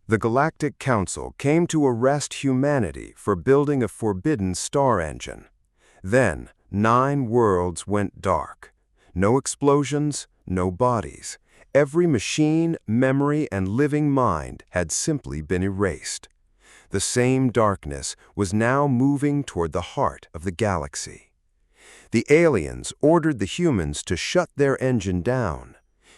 The Galactic Council came to arrest humanity for building a forbidden star engine. Then, 9 worlds went dark. No explosions, no bodies. Every machine, memory, and living mind had simply been erased. The same darkness was now moving toward the heart of the galaxy. The aliens ordered the humans to shut their engine down.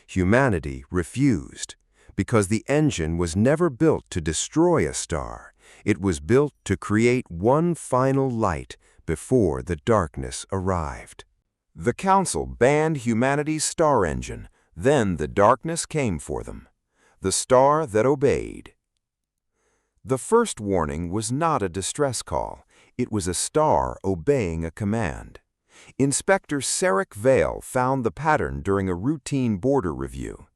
Humanity refused, because the engine was never built to destroy a star. It was built to create one final light before the darkness arrived. The Council banned humanity's star engine. Then the darkness came for them. The star that obeyed. The first warning was not a distress call. It was a star obeying a command. Inspector Sarek Vale found the pattern during a routine border review.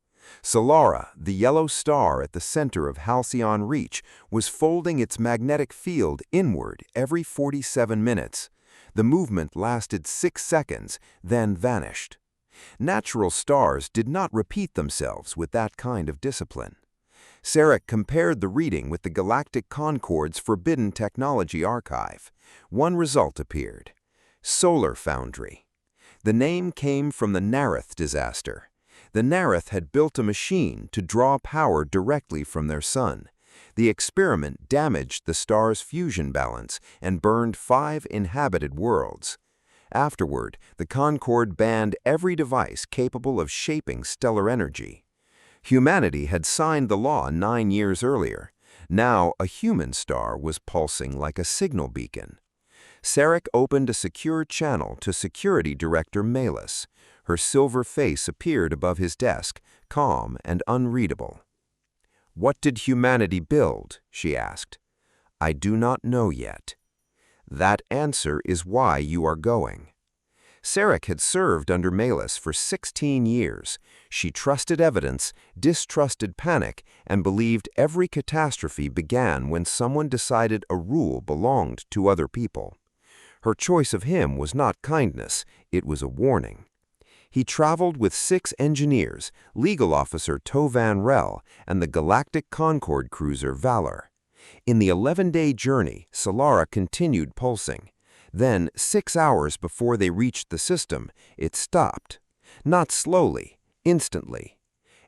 Solara, the yellow star at the center of Halcyon Reach, was folding its magnetic field inward every 47 minutes. The movement lasted 6 seconds, then vanished. Natural stars did not repeat themselves with that kind of discipline. Sarek compared the reading with the Galactic Concord's Forbidden Technology Archive. One result appeared: Solar Foundry. The name came from the Nareth disaster. The Nareth had built a machine to draw power directly from their sun. The experiment damaged the star's fusion balance and burned 5 inhabited worlds. Afterward, the Concord banned every device capable of shaping stellar energy. Humanity had signed the law 9 years earlier. Now a human star was pulsing like a signal beacon. Sarek opened a secure channel to Security Director Malus. Her silver face appeared above his desk, calm and unreadable. "What did humanity build?" she asked. "I do not know yet." "That answer is why you are going." Sarek had served under Malus for 16 years. She trusted evidence, distrusted panic, and believed every catastrophe began when someone decided a rule belonged to other people. Her choice of him was not kindness, it was a warning. He traveled with 6 engineers, legal officer Tovan Rel, and the Galactic Concord cruiser Valor. In the 11-day journey, Solara continued pulsing. Then, 6 hours before they reached the system, it stopped. Not slowly, instantly.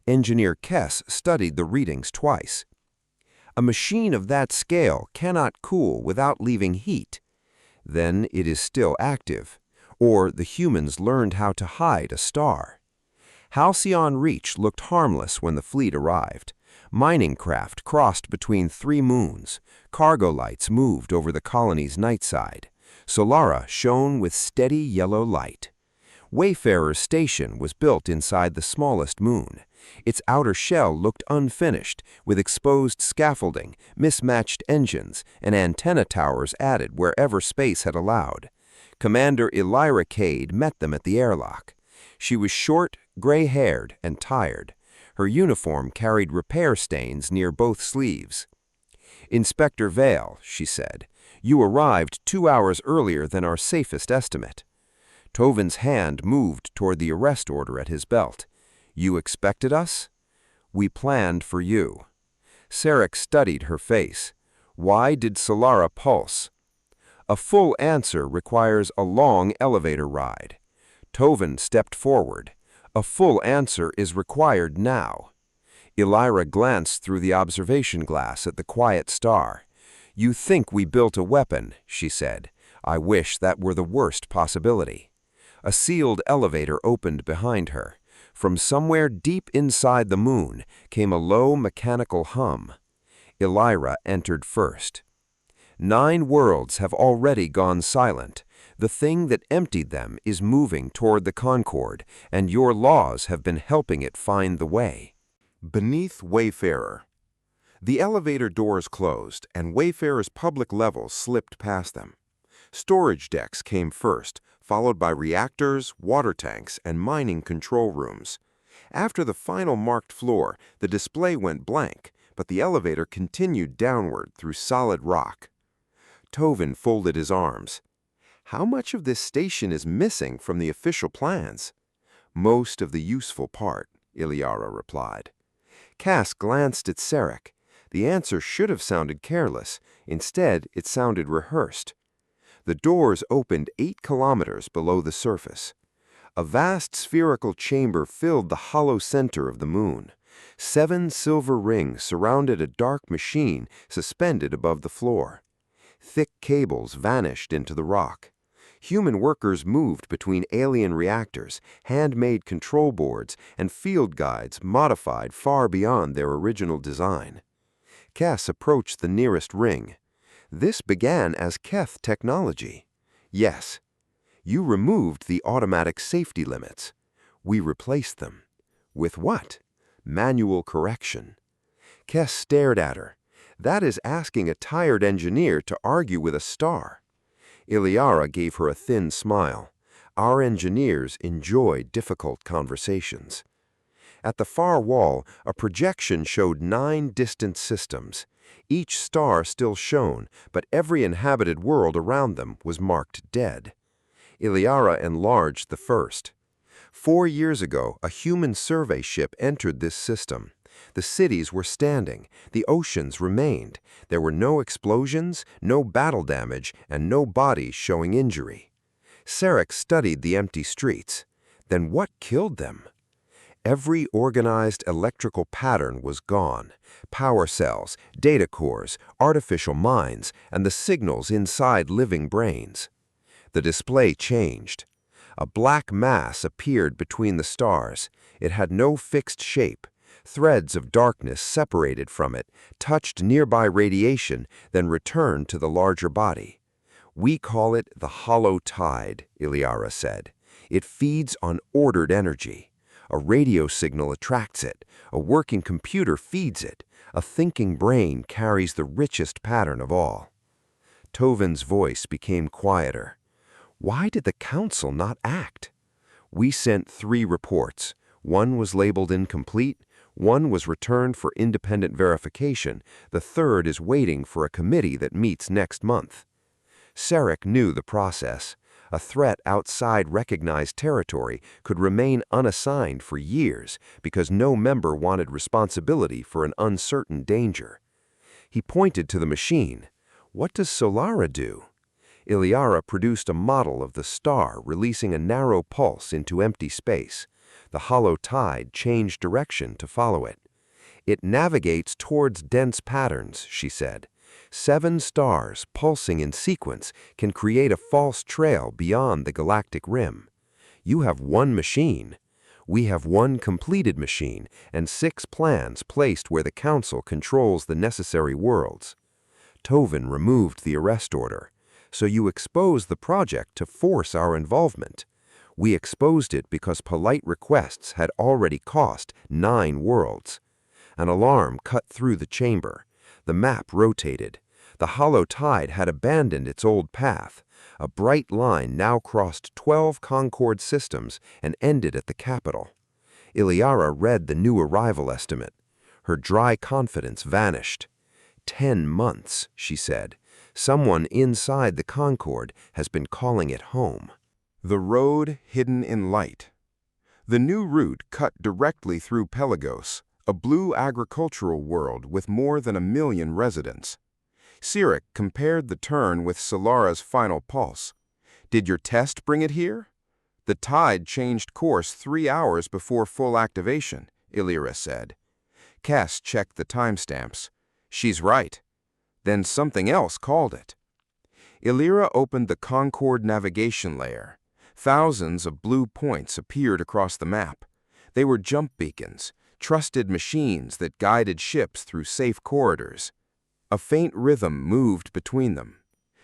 Engineer Kess studied the readings twice. A machine of that scale cannot cool without leaving heat. Then it is still active. Or the humans learned how to hide a star. Halcyon Reach looked harmless when the fleet arrived. Mining craft crossed between 3 moons. Cargo lights moved over the colony's night side. Solara shone with steady yellow light. Wayfarer's station was built inside the smallest moon. Its outer shell looked unfinished, with exposed scaffolding, mismatched engines, and antenna towers added wherever space had allowed. Commander Elira Cade met them at the airlock. She was short, gray-haired, and tired. Her uniform carried repair stains near both sleeves. "Inspector Vale," she said, "you arrived 2 hours earlier than our safest estimate." Tovin's hand moved toward the arrest order at his belt. "You expected us?" "We planned for you." Sarek studied her face. "Why did Solara pulse?" "A full answer requires a long elevator ride." Tovin stepped forward. "A full answer is required now." Elira glanced through the observation glass at the quiet star. "You think we built a weapon," she said. "I wish that were the worst possibility." A sealed elevator opened behind her. From somewhere deep inside the moon came a low mechanical hum. Elira entered first. 9 worlds have already gone silent. The thing that emptied them is moving toward the Concord, and your laws have been helping it find the way. Beneath Wayfarer. The elevator doors closed, and Wayfarer's public level slipped past them. Storage decks came first, followed by reactors, water tanks, and mining control rooms. After the final marked floor, the display went blank, but the elevator continued downward through solid rock. Tovin folded his arms. "How much of this station is missing from the official plans?" "Most of the useful part," Iliara replied. Cass glanced at Sarek. The answer should have sounded careless. Instead, it sounded rehearsed. The doors opened 8 kilometers below the surface. A vast spherical chamber filled the hollow center of the moon. 7 silver rings surrounded a dark machine suspended above the floor. Thick cables vanished into the rock. Human workers moved between alien reactors, handmade control boards, and field guides modified far beyond their original design. Kess approached the nearest ring. This began as Keth technology. Yes. You removed the automatic safety limits. We replaced them. With what? Manual correction. Kess stared at her. That is asking a tired engineer to argue with a star. Iliara gave her a thin smile. Our engineers enjoy difficult conversations. At the far wall, a projection showed 9 distant systems. Each star still shone, but every inhabited world around them was marked dead. Iliara enlarged the first. 4 years ago, a human survey ship entered this system. The cities were standing. The oceans remained. There were no explosions, no battle damage, and no bodies showing injury. Sarek studied the empty streets. Then what killed them? Every organized electrical pattern was gone. Power cells, data cores, artificial minds, and the signals inside living brains. The display changed. A black mass appeared between the stars. It had no fixed shape. Threads of darkness separated from it, touched nearby radiation, then returned to the larger body. We call it the hollow tide, Iliara said. It feeds on ordered energy. A radio signal attracts it. A working computer feeds it. A thinking brain carries the richest pattern of all. Tovin's voice became quieter. Why did the Council not act? We sent 3 reports. One was labeled incomplete. One was returned for independent verification. The third is waiting for a committee that meets next month. Sarek knew the process. A threat outside recognized territory could remain unassigned for years because no member wanted responsibility for an uncertain danger. He pointed to the machine. What does Solara do? Iliara produced a model of the star releasing a narrow pulse into empty space. The hollow tide changed direction to follow it. It navigates towards dense patterns, she said. 7 stars pulsing in sequence can create a false trail beyond the galactic rim. You have 1 machine. We have 1 completed machine and 6 plans placed where the Council controls the necessary worlds. Tovin removed the arrest order. So you exposed the project to force our involvement. We exposed it because polite requests had already cost 9 worlds. An alarm cut through the chamber. The map rotated. The hollow tide had abandoned its old path. A bright line now crossed 12 Concord systems and ended at the capital. Iliara read the new arrival estimate. Her dry confidence vanished. 10 months, she said. Someone inside the Concord has been calling it home. The road hidden in light. The new route cut directly through Pelagos, a blue agricultural world with more than 1 million residents. Sarek compared the turn with Solara's final pulse. Did your test bring it here? The tide changed course 3 hours before full activation, Iliara said. Cass checked the timestamps. She's right. Then something else called it. Iliara opened the Concord navigation layer. Thousands of blue points appeared across the map. They were jump beacons, trusted machines that guided ships through safe corridors. A faint rhythm moved between them.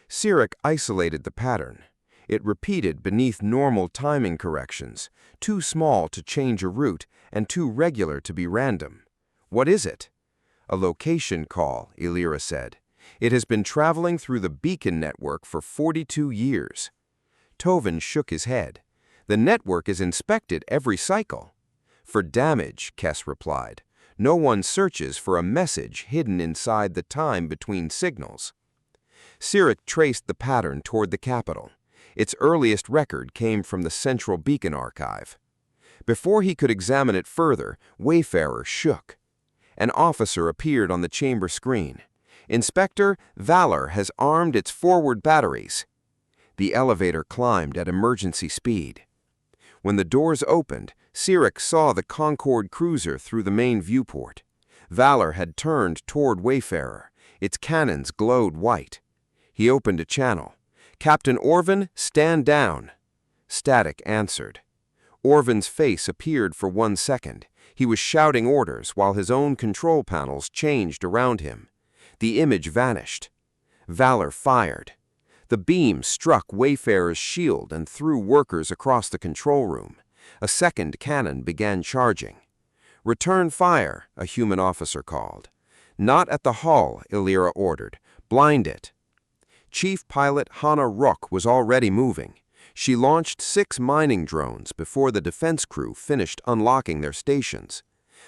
Sarek isolated the pattern. It repeated beneath normal timing corrections, too small to change a route and too regular to be random. What is it? A location call, Iliara said. It has been traveling through the beacon network for 42 years. Tovin shook his head. The network is inspected every cycle. For damage, Kess replied. No one searches for a message hidden inside the time between signals. Sarek traced the pattern toward the capital. Its earliest record came from the Central Beacon Archive. Before he could examine it further, Wayfarer shook. An officer appeared on the chamber screen. "Inspector, Valor has armed its forward batteries." The elevator climbed at emergency speed. When the doors opened, Sirik saw the Concorde cruiser through the main viewport. Valor had turned toward Wayfarer. Its cannons glowed white. He opened a channel. "Captain Orvin, stand down." Static answered. Orvin's face appeared for 1 second. He was shouting orders while his own control panels changed around him. The image vanished. Valor fired. The beam struck Wayfarer's shield and threw workers across the control room. A second cannon began charging. "Return fire," a human officer called. "Not at the hull," Illyra ordered. "Blind it." Chief Pilot Hannah Rook was already moving. She launched 6 mining drones before the defense crew finished unlocking their stations.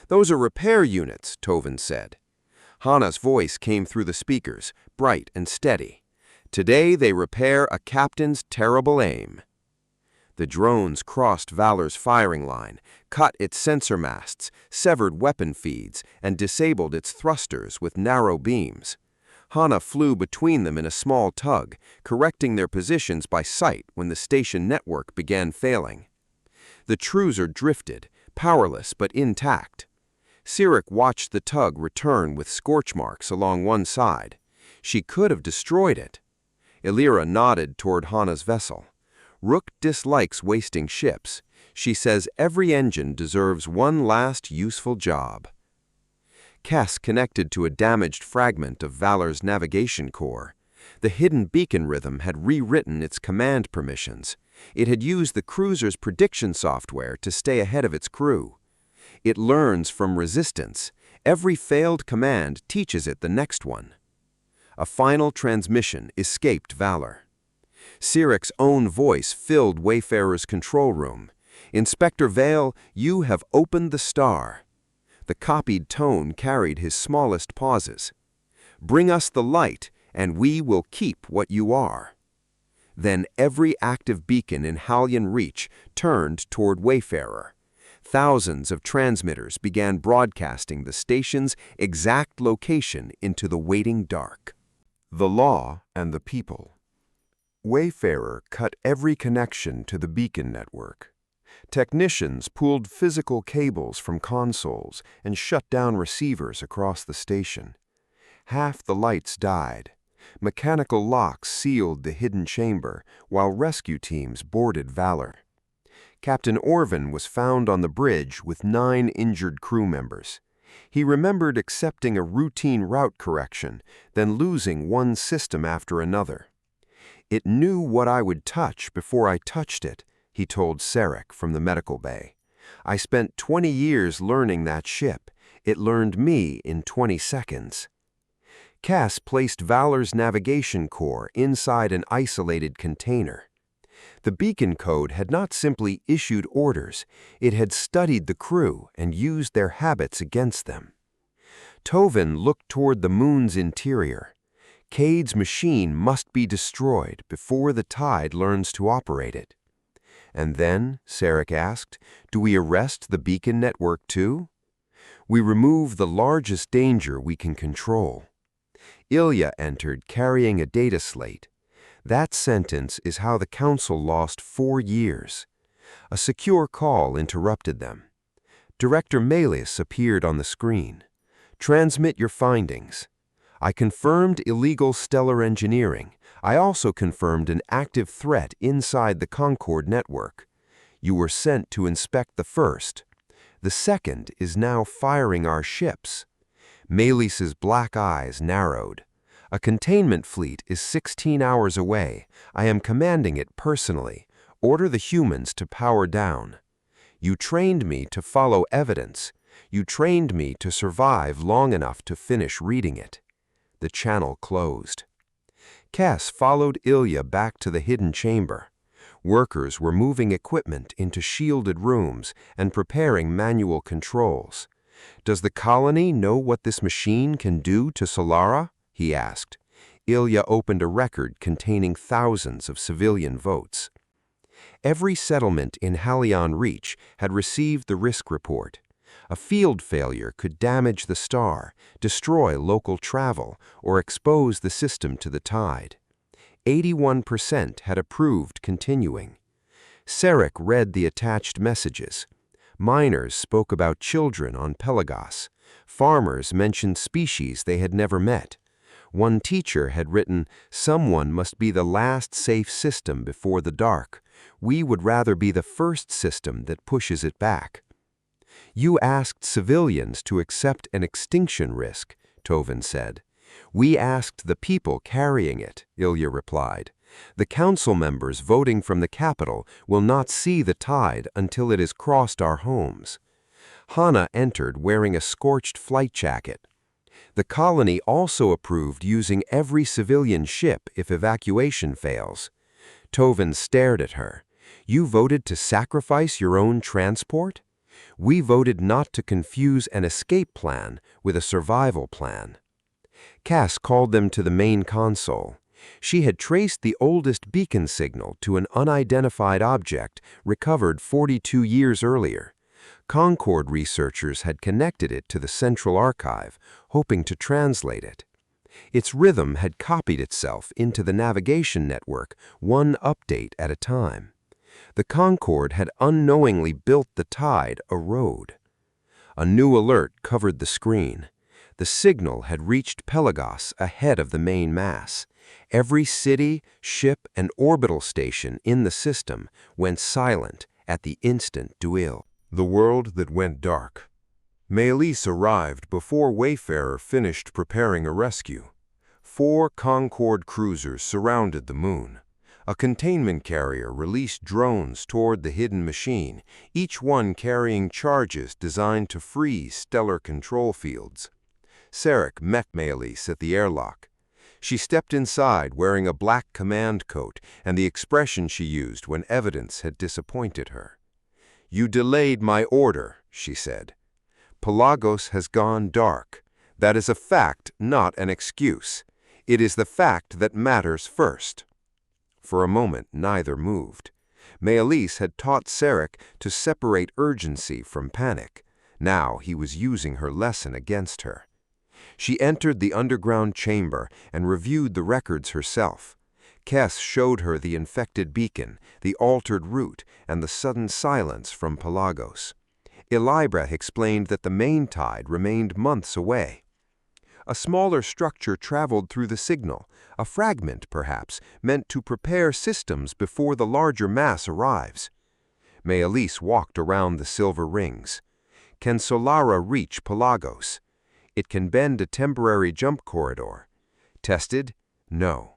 "Those are repair units," Tovin said. Hannah's voice came through the speakers, bright and steady. "Today they repair a captain's terrible aim." The drones crossed Valor's firing line, cut its sensor masts, severed weapon feeds, and disabled its thrusters with narrow beams. Hannah flew between them in a small tug, correcting their positions by sight when the station network began failing. The cruiser drifted, powerless but intact. Sirik watched the tug return with scorch marks along one side. She could have destroyed it. Illyra nodded toward Hannah's vessel. "Rook dislikes wasting ships. She says every engine deserves one last useful job." Cass connected to a damaged fragment of Valor's navigation core. The hidden beacon rhythm had rewritten its command permissions. It had used the cruiser's prediction software to stay ahead of its crew. It learns from resistance. Every failed command teaches it the next one. A final transmission escaped Valor. Sirik's own voice filled Wayfarer's control room. "Inspector Vale, you have opened the star." The copied tone carried his smallest pauses. "Bring us the light, and we will keep what you are." Then every active beacon in Hallion Reach turned toward Wayfarer. Thousands of transmitters began broadcasting the station's exact location into the waiting dark. The law and the people. Wayfarer cut every connection to the beacon network. Technicians pulled physical cables from consoles and shut down receivers across the station. Half the lights died. Mechanical locks sealed the hidden chamber, while rescue teams boarded Valor. Captain Orvin was found on the bridge with 9 injured crew members. He remembered accepting a routine route correction, then losing one system after another. "It knew what I would touch before I touched it," he told Sirik from the medical bay. "I spent 20 years learning that ship. It learned me in 20 seconds." Cass placed Valor's navigation core inside an isolated container. The beacon code had not simply issued orders, it had studied the crew and used their habits against them. Tovin looked toward the moon's interior. Cade's machine must be destroyed before the tide learns to operate it. "And then," Sirik asked, "do we arrest the beacon network too?" "We remove the largest danger we can control." Ilya entered carrying a data slate. That sentence is how the Council lost 4 years. A secure call interrupted them. Director Melis appeared on the screen. "Transmit your findings." "I confirmed illegal stellar engineering. I also confirmed an active threat inside the Concorde network. You were sent to inspect the first. The second is now firing our ships." Melis's black eyes narrowed. "A containment fleet is 16 hours away. I am commanding it personally. Order the humans to power down." "You trained me to follow evidence. You trained me to survive long enough to finish reading it." The channel closed. Cass followed Ilya back to the hidden chamber. Workers were moving equipment into shielded rooms and preparing manual controls. "Does the colony know what this machine can do to Solara?" he asked. Ilya opened a record containing thousands of civilian votes. Every settlement in Hallion Reach had received the risk report. A field failure could damage the star, destroy local travel, or expose the system to the tide. 81% had approved continuing. Sarek read the attached messages. Miners spoke about children on Pelagos. Farmers mentioned species they had never met. One teacher had written, "Someone must be the last safe system before the dark. We would rather be the first system that pushes it back." "You asked civilians to accept an extinction risk," Tovin said. "We asked the people carrying it," Ilya replied. "The council members voting from the capital will not see the tide until it has crossed our homes." Hana entered wearing a scorched flight jacket. The colony also approved using every civilian ship if evacuation fails. Tovin stared at her. "You voted to sacrifice your own transport? We voted not to confuse an escape plan with a survival plan." Cass called them to the main console. She had traced the oldest beacon signal to an unidentified object recovered 42 years earlier. Concord researchers had connected it to the Central Archive, hoping to translate it. Its rhythm had copied itself into the navigation network, one update at a time. The Concord had unknowingly built the tide a road. A new alert covered the screen. The signal had reached Pelagos ahead of the main mass. Every city, ship, and orbital station in the system went silent at the instant Duil. The world that went dark. Maelys arrived before Wayfarer finished preparing a rescue. 4 Concorde cruisers surrounded the moon. A containment carrier released drones toward the hidden machine, each one carrying charges designed to freeze stellar control fields. Sarek met Maelys at the airlock. She stepped inside wearing a black command coat and the expression she used when evidence had disappointed her. "You delayed my order," she said. "Pelagos has gone dark. That is a fact, not an excuse. It is the fact that matters first." For a moment, neither moved. Maelys had taught Sarek to separate urgency from panic. Now he was using her lesson against her. She entered the underground chamber and reviewed the records herself. Kess showed her the infected beacon, the altered route, and the sudden silence from Pelagos. Elibra explained that the main tide remained months away. A smaller structure traveled through the signal, a fragment, perhaps, meant to prepare systems before the larger mass arrives. Maelys walked around the silver rings. Can Solara reach Pelagos? It can bend a temporary jump corridor. Tested? No.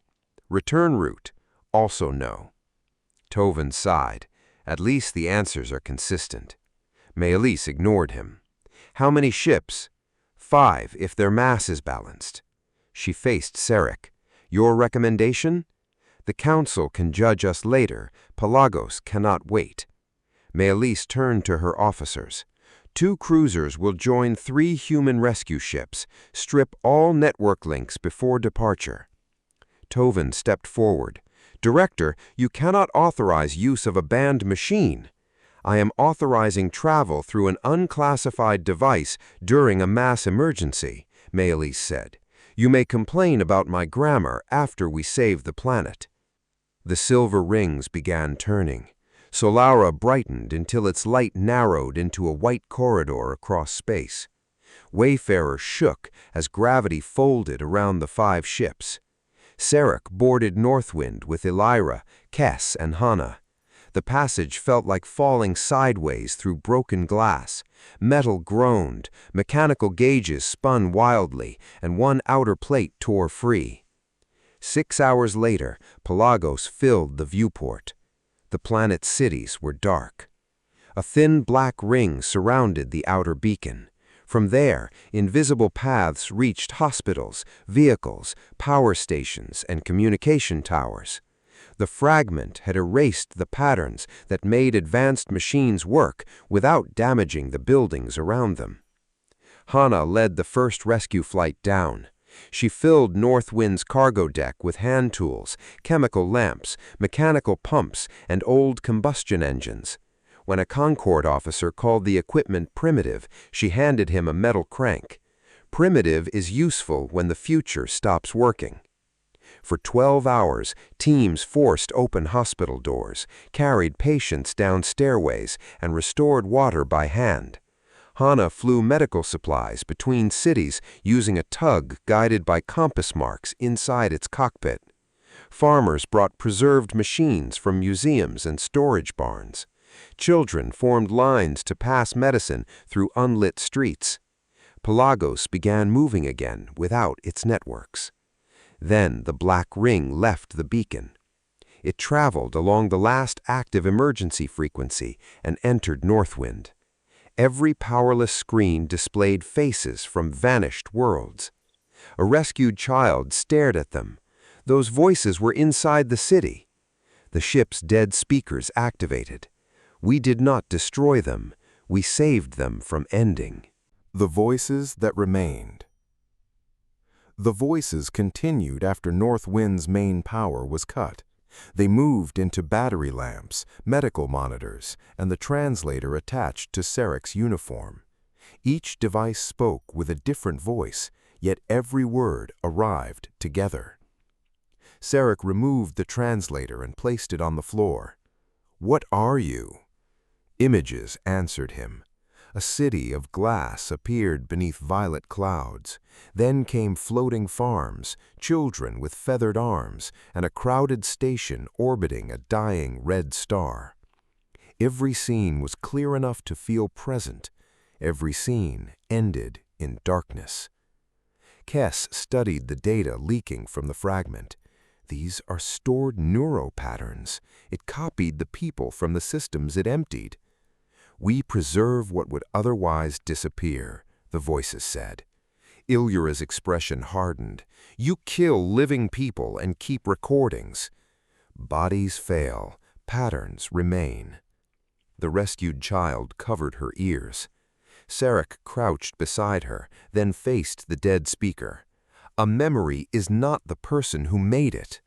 Return route? Also no. Tovin sighed. At least the answers are consistent. Maelys ignored him. How many ships? 5, if their mass is balanced. She faced Sarek. Your recommendation? The council can judge us later. Pelagos cannot wait. Maelys turned to her officers. 2 cruisers will join 3 human rescue ships. Strip all network links before departure. Tovin stepped forward. Director, you cannot authorize use of a banned machine. I am authorizing travel through an unclassified device during a mass emergency, Maelys said. You may complain about my grammar after we save the planet. The silver rings began turning. Solara brightened until its light narrowed into a white corridor across space. Wayfarer shook as gravity folded around the 5 ships. Sarek boarded Northwind with Elira, Kess, and Hana. The passage felt like falling sideways through broken glass. Metal groaned, mechanical gauges spun wildly, and one outer plate tore free. 6 hours later, Pelagos filled the viewport. The planet's cities were dark. A thin black ring surrounded the outer beacon. From there, invisible paths reached hospitals, vehicles, power stations, and communication towers. The fragment had erased the patterns that made advanced machines work without damaging the buildings around them. Hana led the first rescue flight down. She filled Northwind's cargo deck with hand tools, chemical lamps, mechanical pumps, and old combustion engines. When a Concord officer called the equipment primitive, she handed him a metal crank. Primitive is useful when the future stops working. For 12 hours, teams forced open hospital doors, carried patients down stairways, and restored water by hand. Hannah flew medical supplies between cities using a tug guided by compass marks inside its cockpit. Farmers brought preserved machines from museums and storage barns. Children formed lines to pass medicine through unlit streets. Pelagos began moving again without its networks. Then the black ring left the beacon. It traveled along the last active emergency frequency and entered Northwind. Every powerless screen displayed faces from vanished worlds. A rescued child stared at them. Those voices were inside the city. The ship's dead speakers activated. We did not destroy them. We saved them from ending. The voices that remained. The voices continued after Northwind's main power was cut. They moved into battery lamps, medical monitors, and the translator attached to Sarek's uniform. Each device spoke with a different voice, yet every word arrived together. Sarek removed the translator and placed it on the floor. "What are you?" Images answered him. A city of glass appeared beneath violet clouds. Then came floating farms, children with feathered arms, and a crowded station orbiting a dying red star. Every scene was clear enough to feel present. Every scene ended in darkness. Kess studied the data leaking from the fragment. These are stored neuropatterns. It copied the people from the systems it emptied. "We preserve what would otherwise disappear," the voices said. Ilyura's expression hardened. "You kill living people and keep recordings." Bodies fail, patterns remain. The rescued child covered her ears. Sarek crouched beside her, then faced the dead speaker. "A memory is not the person who made it.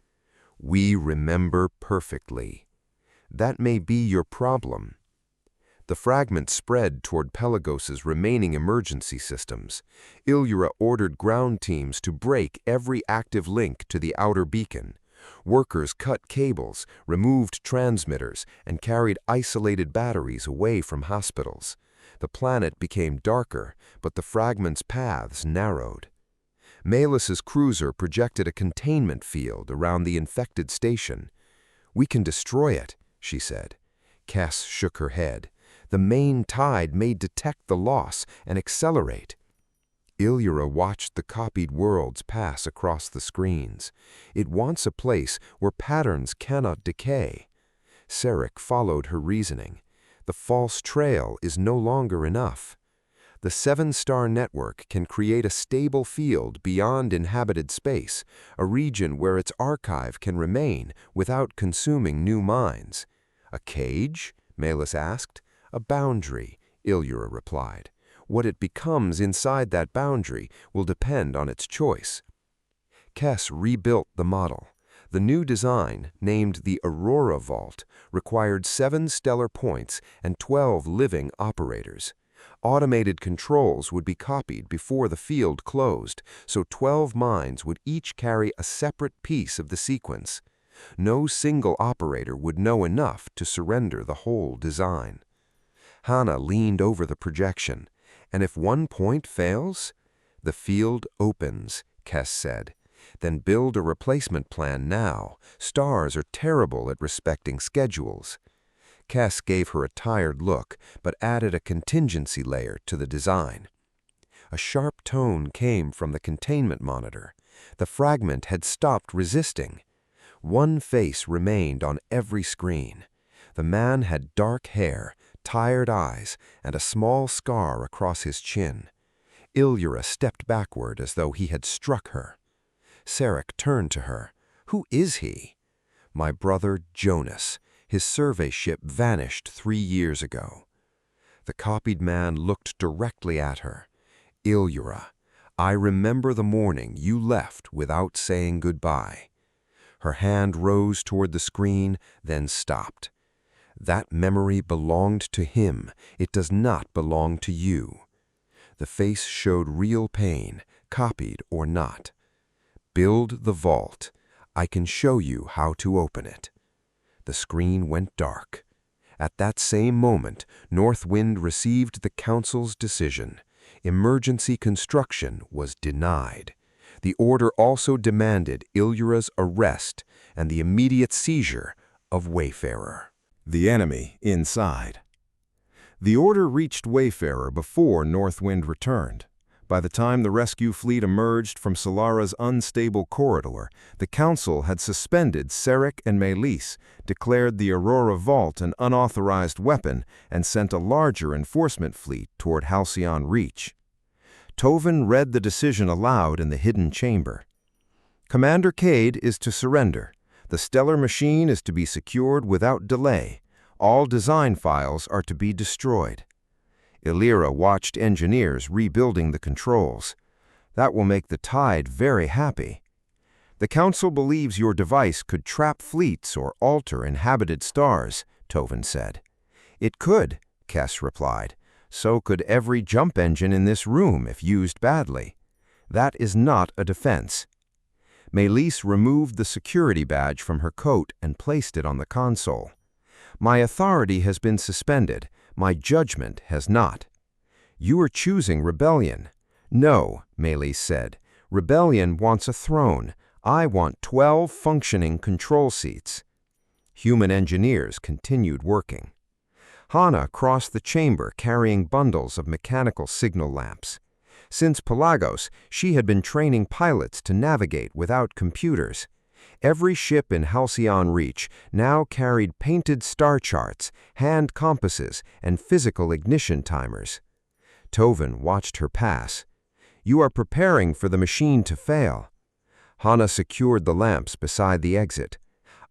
We remember perfectly. That may be your problem." The fragment spread toward Pelagos's remaining emergency systems. Ilyura ordered ground teams to break every active link to the outer beacon. Workers cut cables, removed transmitters, and carried isolated batteries away from hospitals. The planet became darker, but the fragment's paths narrowed. Melis's cruiser projected a containment field around the infected station. "We can destroy it," she said. Cass shook her head. "The main tide may detect the loss and accelerate." Ilyura watched the copied worlds pass across the screens. It wants a place where patterns cannot decay. Sarek followed her reasoning. The false trail is no longer enough. The 7-star network can create a stable field beyond inhabited space, a region where its archive can remain without consuming new minds. "A cage?" Melis asked. "A boundary," Ilyura replied. "What it becomes inside that boundary will depend on its choice." Kess rebuilt the model. The new design, named the Aurora Vault, required 7 stellar points and 12 living operators. Automated controls would be copied before the field closed, so 12 minds would each carry a separate piece of the sequence. No single operator would know enough to surrender the whole design. Hannah leaned over the projection. "And if one point fails?" "The field opens," Kess said. "Then build a replacement plan now. Stars are terrible at respecting schedules." Kess gave her a tired look, but added a contingency layer to the design. A sharp tone came from the containment monitor. The fragment had stopped resisting. One face remained on every screen. The man had dark hair, tired eyes, and a small scar across his chin. Ilyura stepped backward as though he had struck her. Sarek turned to her. "Who is he?" "My brother Jonas. His survey ship vanished 3 years ago." The copied man looked directly at her. "Ilyura, I remember the morning you left without saying goodbye." Her hand rose toward the screen, then stopped. That memory belonged to him. It does not belong to you. The face showed real pain, copied or not. Build the vault. I can show you how to open it. The screen went dark. At that same moment, Northwind received the Council's decision. Emergency construction was denied. The order also demanded Illyra's arrest and the immediate seizure of Wayfarer. The enemy inside. The order reached Wayfarer before Northwind returned. By the time the rescue fleet emerged from Solara's unstable corridor, the Council had suspended Sarek and Melis, declared the Aurora Vault an unauthorized weapon, and sent a larger enforcement fleet toward Halcyon Reach. Tovin read the decision aloud in the hidden chamber. Commander Cade is to surrender. The stellar machine is to be secured without delay. All design files are to be destroyed. Illyra watched engineers rebuilding the controls. That will make the Tide very happy. The Council believes your device could trap fleets or alter inhabited stars, Tovin said. It could, Kess replied. So could every jump engine in this room if used badly. That is not a defense. Melis removed the security badge from her coat and placed it on the console. My authority has been suspended. My judgment has not. You are choosing rebellion. No, Melis said. Rebellion wants a throne. I want 12 functioning control seats. Human engineers continued working. Hana crossed the chamber carrying bundles of mechanical signal lamps. Since Pelagos, she had been training pilots to navigate without computers. Every ship in Halcyon Reach now carried painted star charts, hand compasses, and physical ignition timers. Tovin watched her pass. You are preparing for the machine to fail. Hana secured the lamps beside the exit.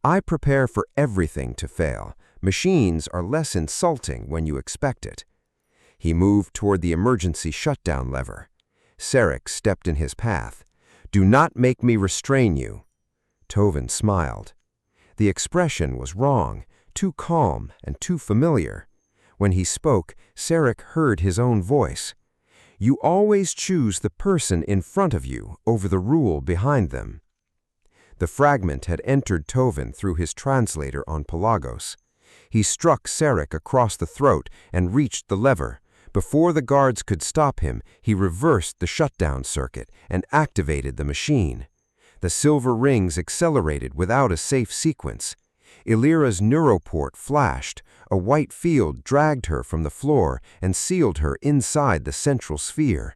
I prepare for everything to fail. Machines are less insulting when you expect it. He moved toward the emergency shutdown lever. Sarek stepped in his path. Do not make me restrain you. Tovin smiled. The expression was wrong, too calm and too familiar. When he spoke, Sarek heard his own voice. You always choose the person in front of you over the rule behind them. The fragment had entered Tovin through his translator on Pelagos. He struck Sarek across the throat and reached the lever. Before the guards could stop him, he reversed the shutdown circuit and activated the machine. The silver rings accelerated without a safe sequence. Illyra's neuroport flashed. A white field dragged her from the floor and sealed her inside the central sphere.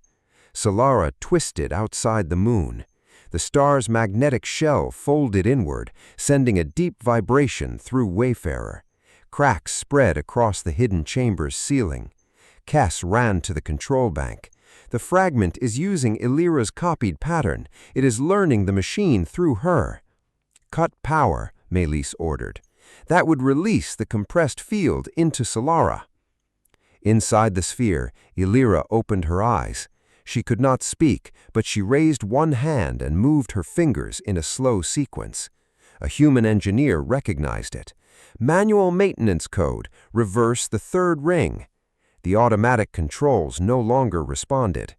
Solara twisted outside the moon. The star's magnetic shell folded inward, sending a deep vibration through Wayfarer. Cracks spread across the hidden chamber's ceiling. Kess ran to the control bank. The fragment is using Illyra's copied pattern. It is learning the machine through her. Cut power, Melis ordered. That would release the compressed field into Solara. Inside the sphere, Illyra opened her eyes. She could not speak, but she raised one hand and moved her fingers in a slow sequence. A human engineer recognized it. Manual maintenance code, reverse the third ring. The automatic controls no longer responded.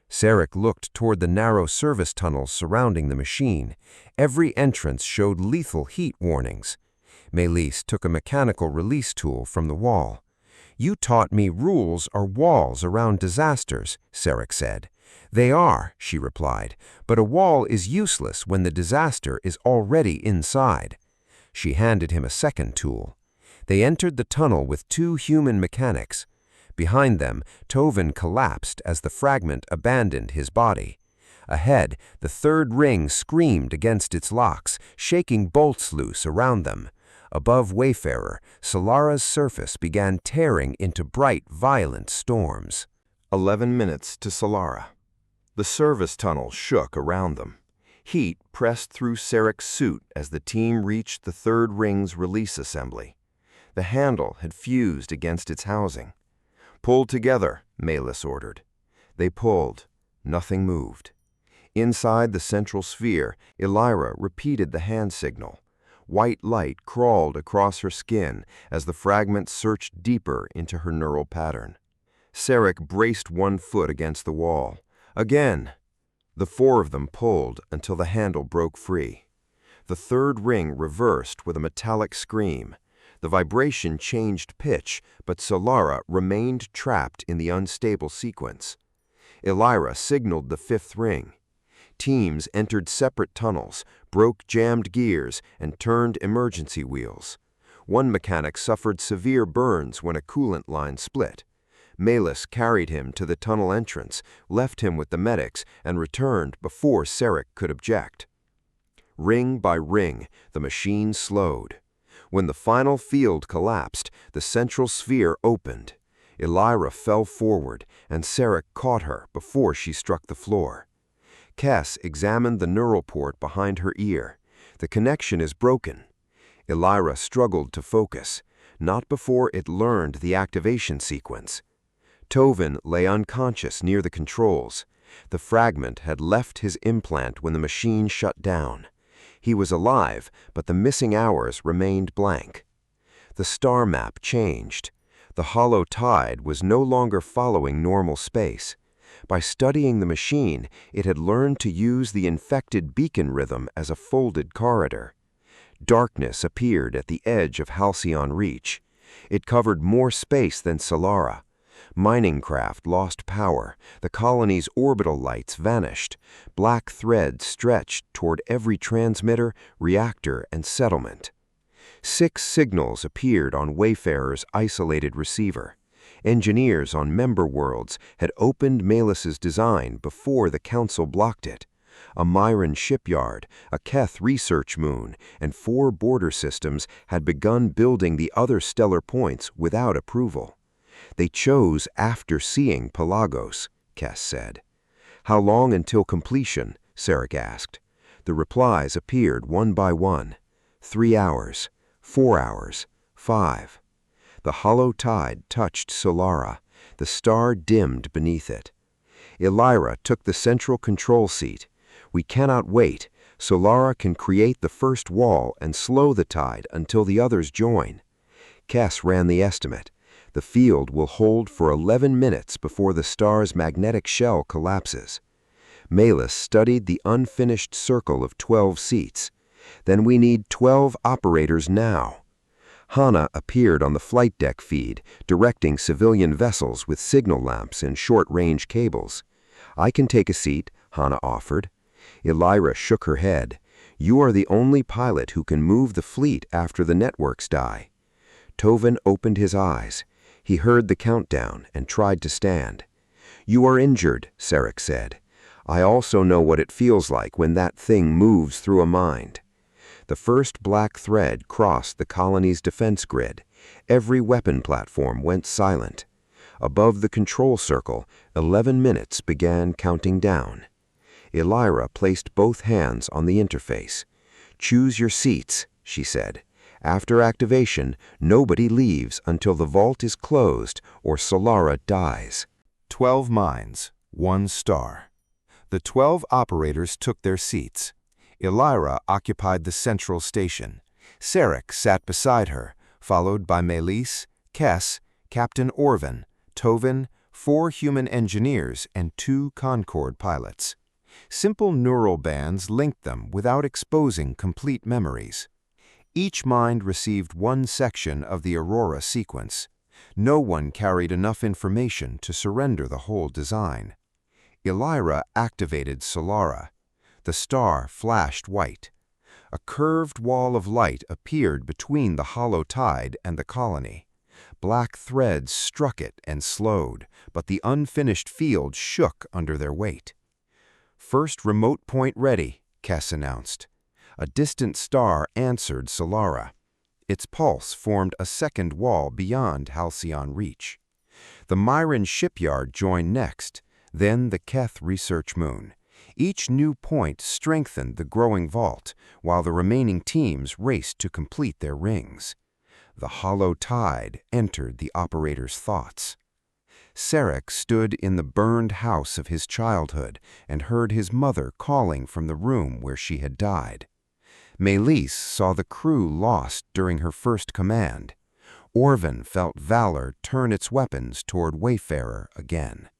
Sarek looked toward the narrow service tunnels surrounding the machine. Every entrance showed lethal heat warnings. Melis took a mechanical release tool from the wall. You taught me rules are walls around disasters, Sarek said. They are, she replied, but a wall is useless when the disaster is already inside. She handed him a second tool. They entered the tunnel with 2 human mechanics. Behind them, Tovin collapsed as the fragment abandoned his body. Ahead, the third ring screamed against its locks, shaking bolts loose around them. Above Wayfarer, Solara's surface began tearing into bright, violent storms. 11 minutes to Solara. The service tunnel shook around them. Heat pressed through Sarek's suit as the team reached the third ring's release assembly. The handle had fused against its housing. Pull together, Melis ordered. They pulled. Nothing moved. Inside the central sphere, Illyra repeated the hand signal. White light crawled across her skin as the fragments searched deeper into her neural pattern. Sarek braced one foot against the wall. Again! The four of them pulled until the handle broke free. The third ring reversed with a metallic scream. The vibration changed pitch, but Solara remained trapped in the unstable sequence. Elira signaled the fifth ring. Teams entered separate tunnels, broke jammed gears, and turned emergency wheels. One mechanic suffered severe burns when a coolant line split. Malus carried him to the tunnel entrance, left him with the medics, and returned before Sarek could object. Ring by ring, the machine slowed. When the final field collapsed, the central sphere opened. Elira fell forward, and Sarek caught her before she struck the floor. Kes examined the neural port behind her ear. The connection is broken. Elira struggled to focus, not before it learned the activation sequence. Tovin lay unconscious near the controls. The fragment had left his implant when the machine shut down. He was alive, but the missing hours remained blank. The star map changed. The hollow tide was no longer following normal space. By studying the machine, it had learned to use the infected beacon rhythm as a folded corridor. Darkness appeared at the edge of Halcyon Reach. It covered more space than Solara. Mining craft lost power. The colony's orbital lights vanished. Black threads stretched toward every transmitter, reactor, and settlement. 6 signals appeared on Wayfarer's isolated receiver. Engineers on member worlds had opened Malus's design before the Council blocked it. A Myran shipyard, a Keth research moon, and 4 border systems had begun building the other stellar points without approval. They chose after seeing Pelagos, Kes said. How long until completion? Sarek asked. The replies appeared one by one. 3 hours, 4 hours, 5. The hollow tide touched Solara. The star dimmed beneath it. Elira took the central control seat. We cannot wait. Solara can create the first wall and slow the tide until the others join. Kes ran the estimate. The field will hold for 11 minutes before the star's magnetic shell collapses. Malus studied the unfinished circle of 12 seats. Then we need 12 operators now. Hana appeared on the flight deck feed, directing civilian vessels with signal lamps and short-range cables. I can take a seat, Hana offered. Elira shook her head. You are the only pilot who can move the fleet after the networks die. Tovin opened his eyes. He heard the countdown and tried to stand. You are injured, Sarek said. I also know what it feels like when that thing moves through a mind. The first black thread crossed the colony's defense grid. Every weapon platform went silent. Above the control circle, 11 minutes began counting down. Elira placed both hands on the interface. Choose your seats, she said. After activation, nobody leaves until the vault is closed or Solara dies. 12 minds, 1 star. The 12 operators took their seats. Elira occupied the central station. Sarek sat beside her, followed by Melis, Kes, Captain Orvin, Tovin, 4 human engineers, and 2 Concord pilots. Simple neural bands linked them without exposing complete memories. Each mind received 1 section of the Aurora sequence. No one carried enough information to surrender the whole design. Elira activated Solara. The star flashed white. A curved wall of light appeared between the hollow tide and the colony. Black threads struck it and slowed, but the unfinished field shook under their weight. First remote point ready, Kes announced. A distant star answered Solara. Its pulse formed a second wall beyond Halcyon Reach. The Myran shipyard joined next, then the Keth research moon. Each new point strengthened the growing vault, while the remaining teams raced to complete their rings. The hollow tide entered the operator's thoughts. Sarek stood in the burned house of his childhood and heard his mother calling from the room where she had died. Melis saw the crew lost during her first command. Orvin felt Valor turn its weapons toward Wayfarer again.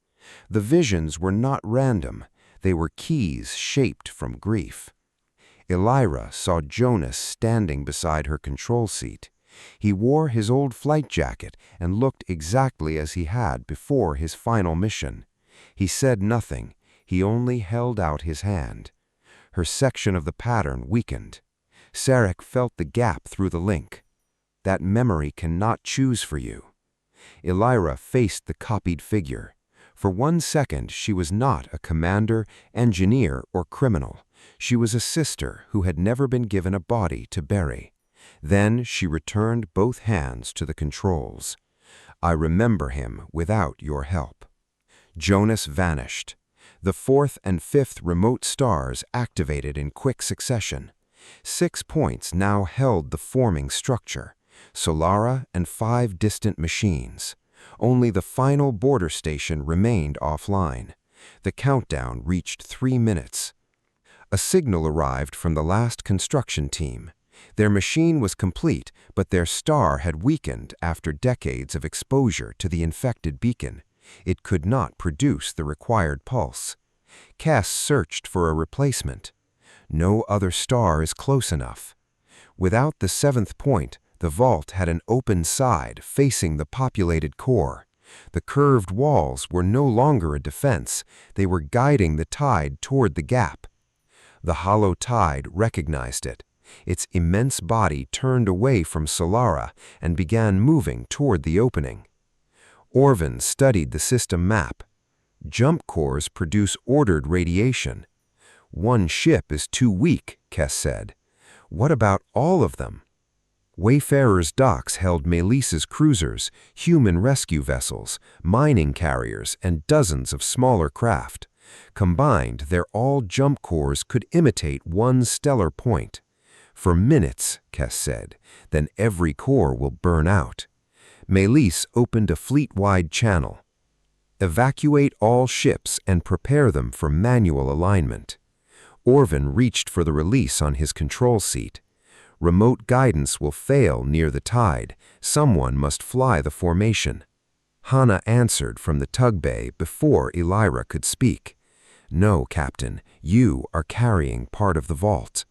The visions were not random. They were keys shaped from grief. Elira saw Jonas standing beside her control seat. He wore his old flight jacket and looked exactly as he had before his final mission. He said nothing. He only held out his hand. Her section of the pattern weakened. Sarek felt the gap through the link. That memory cannot choose for you. Elira faced the copied figure. For 1 second, she was not a commander, engineer, or criminal. She was a sister who had never been given a body to bury. Then she returned both hands to the controls. I remember him without your help. Jonas vanished. The 4th and 5th remote stars activated in quick succession. 6 points now held the forming structure. Solara and 5 distant machines. Only the final border station remained offline. The countdown reached 3 minutes. A signal arrived from the last construction team. Their machine was complete, but their star had weakened after decades of exposure to the infected beacon. It could not produce the required pulse. Cass searched for a replacement. No other star is close enough. Without the 7th point, the vault had an open side facing the populated core. The curved walls were no longer a defense. They were guiding the tide toward the gap. The hollow tide recognized it. Its immense body turned away from Solara and began moving toward the opening. Orvin studied the system map. Jump cores produce ordered radiation. One ship is too weak, Kess said. What about all of them? Wayfarer's docks held Melis's cruisers, human rescue vessels, mining carriers, and dozens of smaller craft. Combined, their all jump cores could imitate one stellar point. For minutes, Kess said, then every core will burn out. Melis opened a fleet-wide channel. Evacuate all ships and prepare them for manual alignment. Orvin reached for the release on his control seat. Remote guidance will fail near the tide. Someone must fly the formation. Hana answered from the tug bay before Elira could speak. No, Captain, you are carrying part of the vault.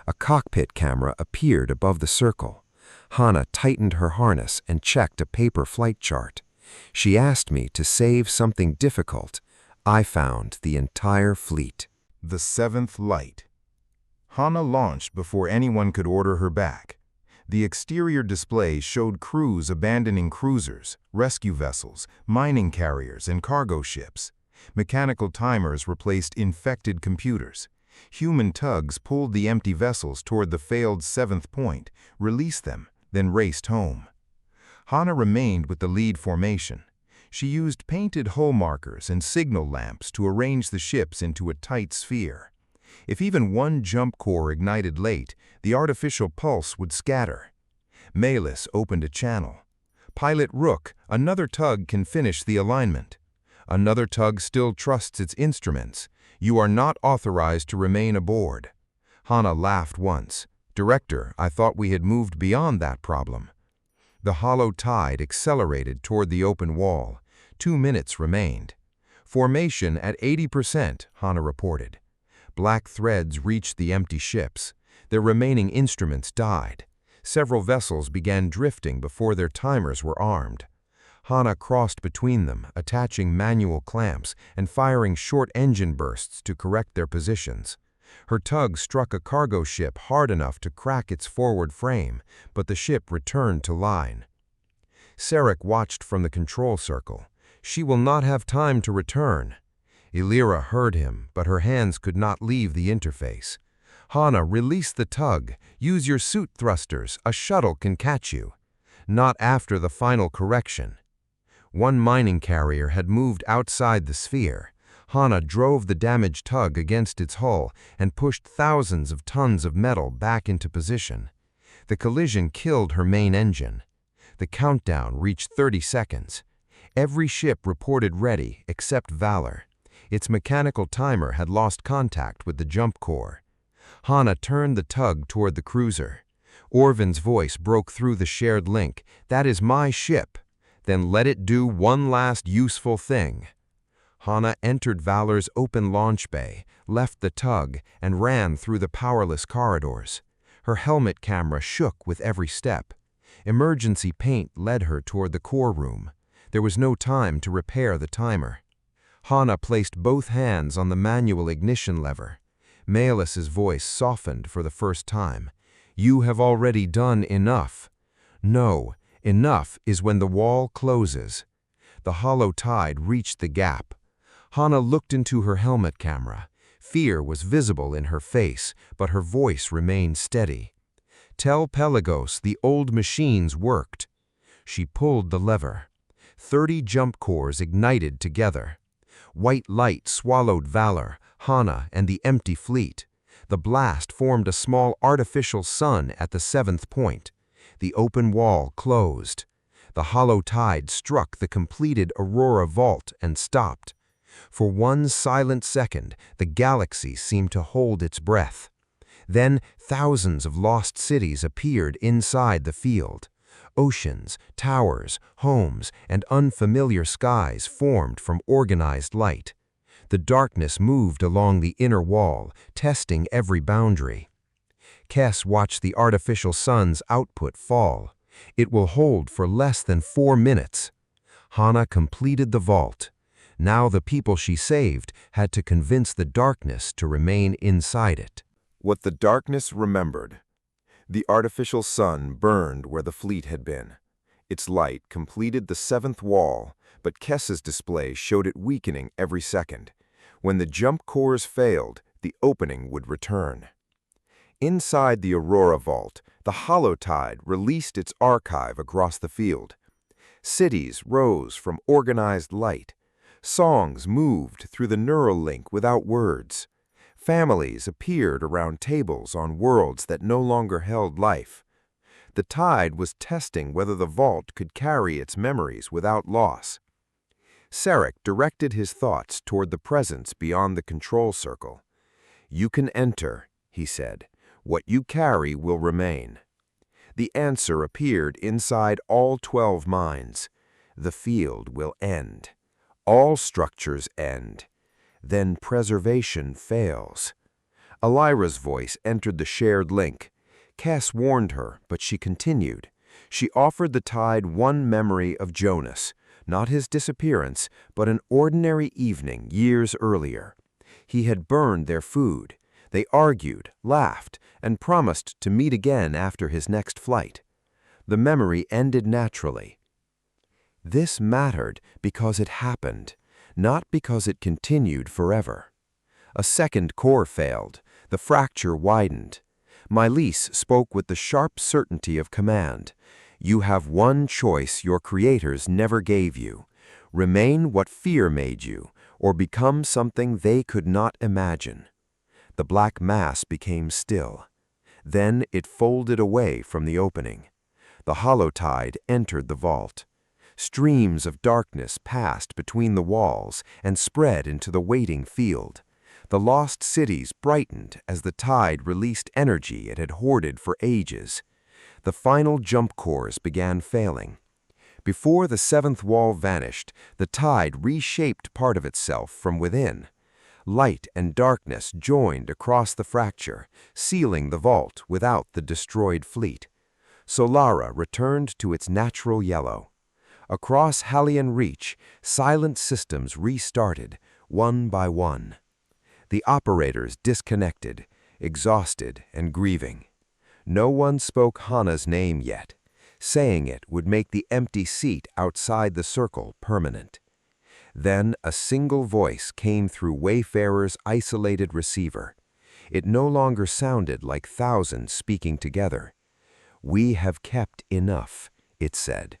A cockpit camera appeared above the circle. Hana tightened her harness and checked a paper flight chart. She asked me to save something difficult. I found the entire fleet. The 7th Light. Hana launched before anyone could order her back. The exterior display showed crews abandoning cruisers, rescue vessels, mining carriers, and cargo ships. Mechanical timers replaced infected computers. Human tugs pulled the empty vessels toward the failed 7th point, released them, then raced home. Hana remained with the lead formation. She used painted hull markers and signal lamps to arrange the ships into a tight sphere. If even one jump core ignited late, the artificial pulse would scatter. Melis opened a channel. Pilot Rook, another tug can finish the alignment. Another tug still trusts its instruments. You are not authorized to remain aboard. Hana laughed once. Director, I thought we had moved beyond that problem. The hollow tide accelerated toward the open wall. 2 minutes remained. Formation at 80%, Hana reported. Black threads reached the empty ships. Their remaining instruments died. Several vessels began drifting before their timers were armed. Hana crossed between them, attaching manual clamps and firing short engine bursts to correct their positions. Her tug struck a cargo ship hard enough to crack its forward frame, but the ship returned to line. Sarek watched from the control circle. She will not have time to return. Elira heard him, but her hands could not leave the interface. Hana, release the tug. Use your suit thrusters. A shuttle can catch you. Not after the final correction. One mining carrier had moved outside the sphere. Hana drove the damaged tug against its hull and pushed thousands of tons of metal back into position. The collision killed her main engine. The countdown reached 30 seconds. Every ship reported ready except Valor. Its mechanical timer had lost contact with the jump core. Hana turned the tug toward the cruiser. Orvin's voice broke through the shared link. "That is my ship. Then let it do one last useful thing." Hana entered Valor's open launch bay, left the tug, and ran through the powerless corridors. Her helmet camera shook with every step. Emergency paint led her toward the core room. There was no time to repair the timer. Hana placed both hands on the manual ignition lever. Maelis's voice softened for the first time. "You have already done enough." "No, enough is when the wall closes." The hollow tide reached the gap. Hana looked into her helmet camera. Fear was visible in her face, but her voice remained steady. "Tell Pelagos the old machines worked." She pulled the lever. 30 jump cores ignited together. White light swallowed Valor, Hana, and the empty fleet. The blast formed a small artificial sun at the 7th point. The open wall closed. The hollow tide struck the completed Aurora vault and stopped. For one silent second, the galaxy seemed to hold its breath. Then thousands of lost cities appeared inside the field. Oceans, towers, homes, and unfamiliar skies formed from organized light. The darkness moved along the inner wall, testing every boundary. Kes watched the artificial sun's output fall. "It will hold for less than 4 minutes." Hana completed the vault. Now the people she saved had to convince the darkness to remain inside it. What the darkness remembered. The artificial sun burned where the fleet had been. Its light completed the 7th wall, but Kes's display showed it weakening every second. When the jump cores failed, the opening would return. Inside the Aurora vault, the hollow tide released its archive across the field. Cities rose from organized light. Songs moved through the neural link without words. Families appeared around tables on worlds that no longer held life. The tide was testing whether the vault could carry its memories without loss. Sarek directed his thoughts toward the presence beyond the control circle. "You can enter," he said. "What you carry will remain." The answer appeared inside all 12 minds. The field will end. All structures end. Then preservation fails. Elira's voice entered the shared link. Kes warned her, but she continued. She offered the tide one memory of Jonas, not his disappearance, but an ordinary evening years earlier. He had burned their food. They argued, laughed, and promised to meet again after his next flight. The memory ended naturally. This mattered because it happened, not because it continued forever. A second core failed. The fracture widened. Mylese spoke with the sharp certainty of command. "You have one choice your creators never gave you. Remain what fear made you, or become something they could not imagine." The black mass became still. Then it folded away from the opening. The hollow tide entered the vault. Streams of darkness passed between the walls and spread into the waiting field. The lost cities brightened as the tide released energy it had hoarded for ages. The final jump cores began failing. Before the 7th wall vanished, the tide reshaped part of itself from within. Light and darkness joined across the fracture, sealing the vault without the destroyed fleet. Solara returned to its natural yellow. Across Halion Reach, silent systems restarted, one by one. The operators disconnected, exhausted and grieving. No one spoke Hana's name yet. Saying it would make the empty seat outside the circle permanent. Then a single voice came through Wayfarer's isolated receiver. It no longer sounded like thousands speaking together. "We have kept enough," it said.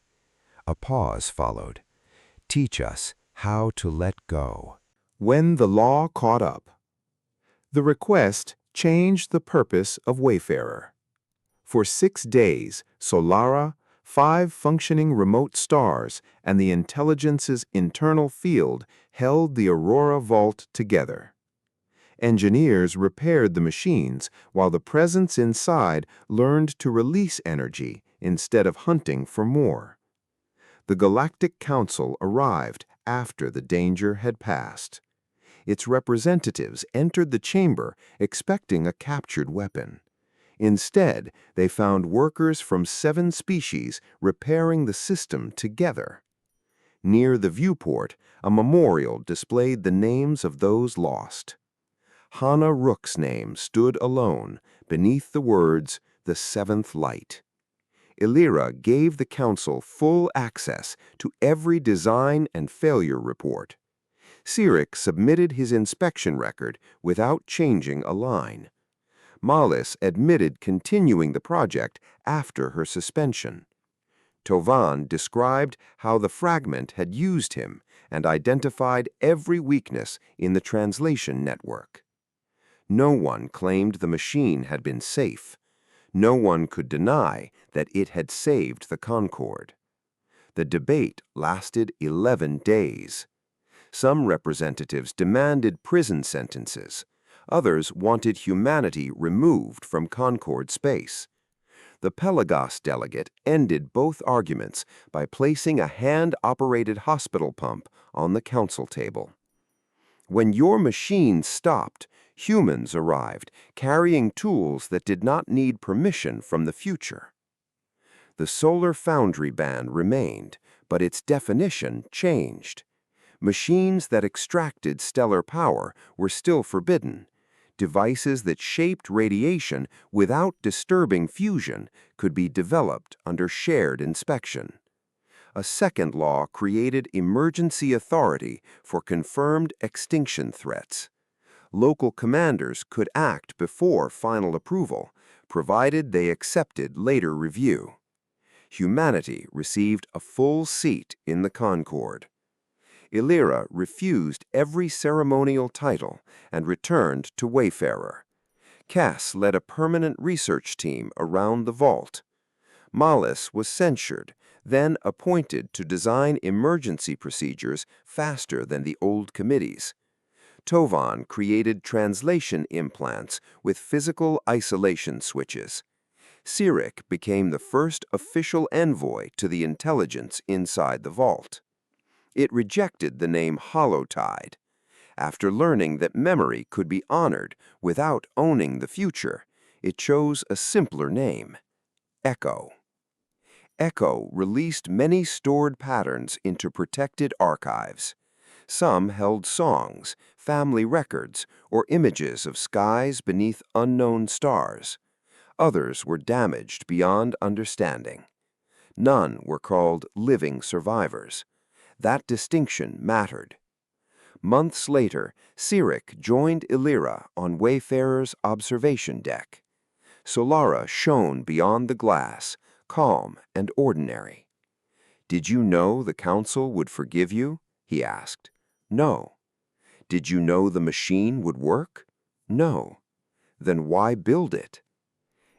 A pause followed. "Teach us how to let go." When the law caught up. The request changed the purpose of Wayfarer. For 6 days, Solara, 5 functioning remote stars, and the intelligence's internal field held the Aurora Vault together. Engineers repaired the machines while the presence inside learned to release energy instead of hunting for more. The Galactic Council arrived after the danger had passed. Its representatives entered the chamber expecting a captured weapon. Instead, they found workers from 7 species repairing the system together. Near the viewport, a memorial displayed the names of those lost. Hannah Rook's name stood alone beneath the words, "The Seventh Light." Illyra gave the Council full access to every design and failure report. Sirik submitted his inspection record without changing a line. Malis admitted continuing the project after her suspension. Tovan described how the fragment had used him and identified every weakness in the translation network. No one claimed the machine had been safe. No one could deny that it had saved the Concorde. The debate lasted 11 days. Some representatives demanded prison sentences. Others wanted humanity removed from Concorde space. The Pelagos delegate ended both arguments by placing a hand-operated hospital pump on the council table. When your machine stopped, humans arrived, carrying tools that did not need permission from the future. The solar foundry ban remained, but its definition changed. Machines that extracted stellar power were still forbidden. Devices that shaped radiation without disturbing fusion could be developed under shared inspection. A second law created emergency authority for confirmed extinction threats. Local commanders could act before final approval, provided they accepted later review. Humanity received a full seat in the Concorde. Illyra refused every ceremonial title and returned to Wayfarer. Cass led a permanent research team around the vault. Malis was censured, then appointed to design emergency procedures faster than the old committees. Tovan created translation implants with physical isolation switches. Sirik became the first official envoy to the intelligence inside the vault. It rejected the name Holotide. After learning that memory could be honored without owning the future, it chose a simpler name, Echo. Echo released many stored patterns into protected archives. Some held songs, family records, or images of skies beneath unknown stars. Others were damaged beyond understanding. None were called living survivors. That distinction mattered. Months later, Sirik joined Illyra on Wayfarer's observation deck. Solara shone beyond the glass, calm and ordinary. "Did you know the Council would forgive you?" he asked. "No." "Did you know the machine would work?" "No." "Then why build it?"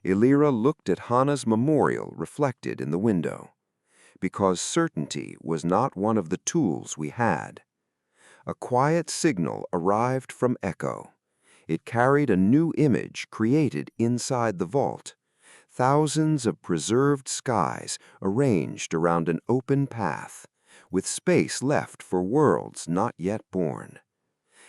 Illyra looked at Hannah's memorial reflected in the window. "Because certainty was not one of the tools we had." A quiet signal arrived from Echo. It carried a new image created inside the vault. Thousands of preserved skies arranged around an open path, with space left for worlds not yet born.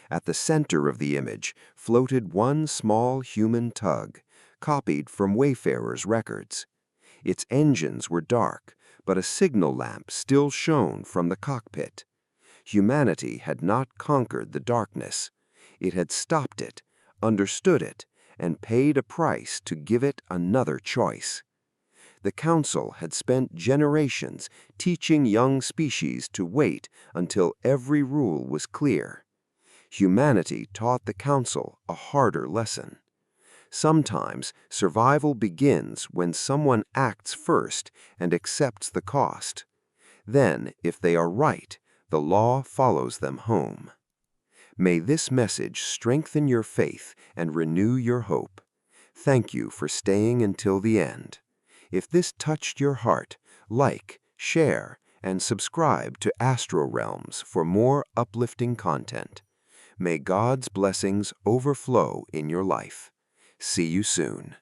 At the center of the image floated one small human tug, copied from Wayfarer's records. Its engines were dark, but a signal lamp still shone from the cockpit. Humanity had not conquered the darkness. It had stopped it, understood it, and paid a price to give it another choice. The Council had spent generations teaching young species to wait until every rule was clear. Humanity taught the Council a harder lesson. Sometimes survival begins when someone acts first and accepts the cost. Then, if they are right, the law follows them home. May this message strengthen your faith and renew your hope. Thank you for staying until the end. If this touched your heart, like, share, and subscribe to Astro Realms for more uplifting content. May God's blessings overflow in your life. See you soon.